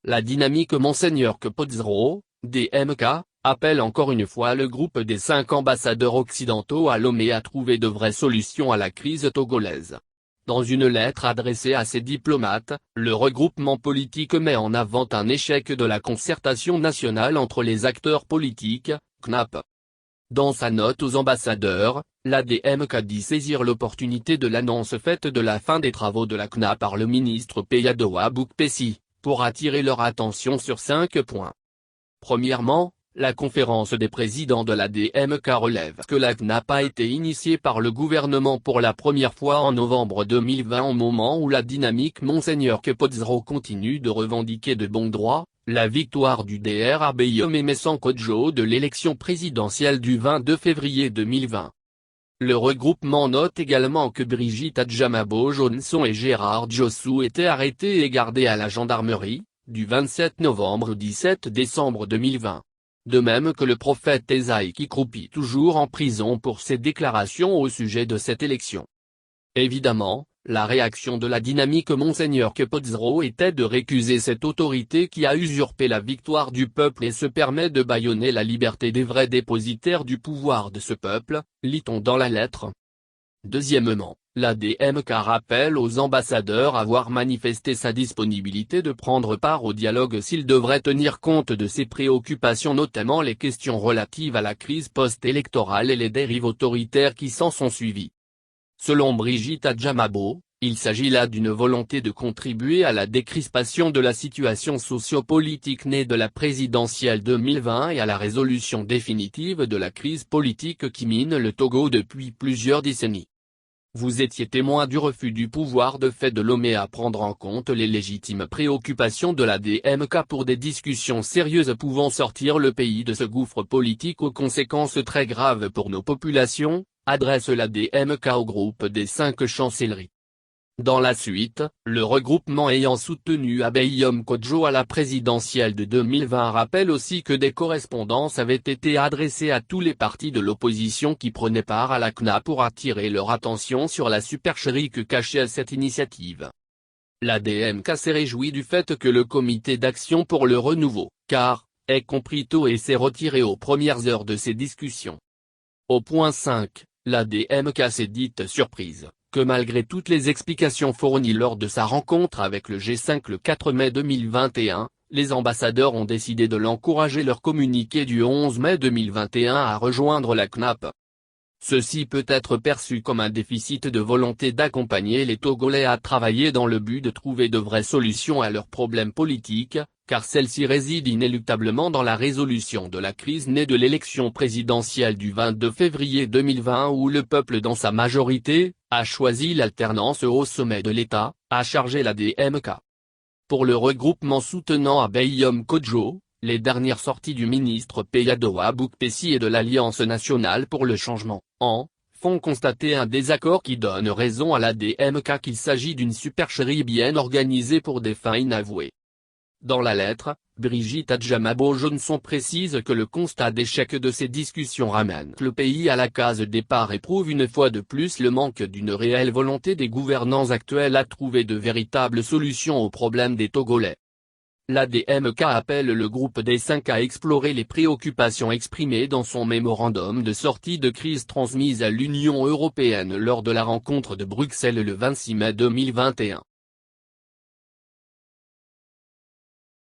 la dynamique Monseigneur Kpodzro, DMK, appelle encore une fois le groupe des 5 ambassadeurs occidentaux à Lomé à trouver de vraies solutions à la crise togolaise. Dans une lettre adressée à ces diplomates, le regroupement politique met en avant un échec de la concertation nationale entre les acteurs politiques, CNAP. Dans sa note aux ambassadeurs, l'ADMK dit saisir l'opportunité de l'annonce faite de la fin des travaux de la CNAP par le ministre Peyadoa Boukpessi, pour attirer leur attention sur 5 points. Premièrement, la conférence des présidents de l'ADMK relève que la CNAP a été initiée par le gouvernement pour la première fois en novembre 2020 au moment où la dynamique Monseigneur Kpodzro continue de revendiquer de bons droits, la victoire du Dr Abeyome Mesankodjo de l'élection présidentielle du 22 février 2020. Le regroupement note également que Brigitte Adjamabo Johnson et Gérard Diossou étaient arrêtés et gardés à la gendarmerie, du 27 novembre au 17 décembre 2020. De même que le prophète Esaïe qui croupit toujours en prison pour ses déclarations au sujet de cette élection. Évidemment, la réaction de la dynamique Monseigneur Kpodzro était de récuser cette autorité qui a usurpé la victoire du peuple et se permet de bâillonner la liberté des vrais dépositaires du pouvoir de ce peuple, lit-on dans la lettre. Deuxièmement, l'ADMK rappelle aux ambassadeurs avoir manifesté sa disponibilité de prendre part au dialogue s'ils devraient tenir compte de ses préoccupations, notamment les questions relatives à la crise post-électorale et les dérives autoritaires qui s'en sont suivies. Selon Brigitte Adjamabo, il s'agit là d'une volonté de contribuer à la décrispation de la situation socio-politique née de la présidentielle 2020 et à la résolution définitive de la crise politique qui mine le Togo depuis plusieurs décennies. Vous étiez témoin du refus du pouvoir de fait de Lomé à prendre en compte les légitimes préoccupations de la DMK pour des discussions sérieuses pouvant sortir le pays de ce gouffre politique aux conséquences très graves pour nos populations, adresse la DMK au groupe des 5 chancelleries. Dans la suite, le regroupement ayant soutenu Abeyome Kodjo à la présidentielle de 2020 rappelle aussi que des correspondances avaient été adressées à tous les partis de l'opposition qui prenaient part à la CNAP pour attirer leur attention sur la supercherie que cachait cette initiative. La DMK s'est réjouie du fait que le comité d'action pour le renouveau, CAR, ait compris tôt et s'est retiré aux premières heures de ces discussions. Au point 5, la DMK s'est dite surprise que malgré toutes les explications fournies lors de sa rencontre avec le G5 le 4 mai 2021, les ambassadeurs ont décidé de l'encourager leur communiqué du 11 mai 2021 à rejoindre la CNAP. Ceci peut être perçu comme un déficit de volonté d'accompagner les Togolais à travailler dans le but de trouver de vraies solutions à leurs problèmes politiques, car celle-ci réside inéluctablement dans la résolution de la crise née de l'élection présidentielle du 22 février 2020 où le peuple dans sa majorité, a choisi l'alternance au sommet de l'État, a chargé la DMK. Pour le regroupement soutenant Abeyome Kodjo, les dernières sorties du ministre Peyadoa Boukpessi et de l'Alliance nationale pour le changement, font constater un désaccord qui donne raison à la DMK qu'il s'agit d'une supercherie bien organisée pour des fins inavouées. Dans la lettre, Brigitte Adjamabo Johnson précise que le constat d'échec de ces discussions ramène le pays à la case départ et prouve une fois de plus le manque d'une réelle volonté des gouvernants actuels à trouver de véritables solutions aux problèmes des Togolais. La DMK appelle le groupe des 5 à explorer les préoccupations exprimées dans son mémorandum de sortie de crise transmise à l'Union européenne lors de la rencontre de Bruxelles le 26 mai 2021.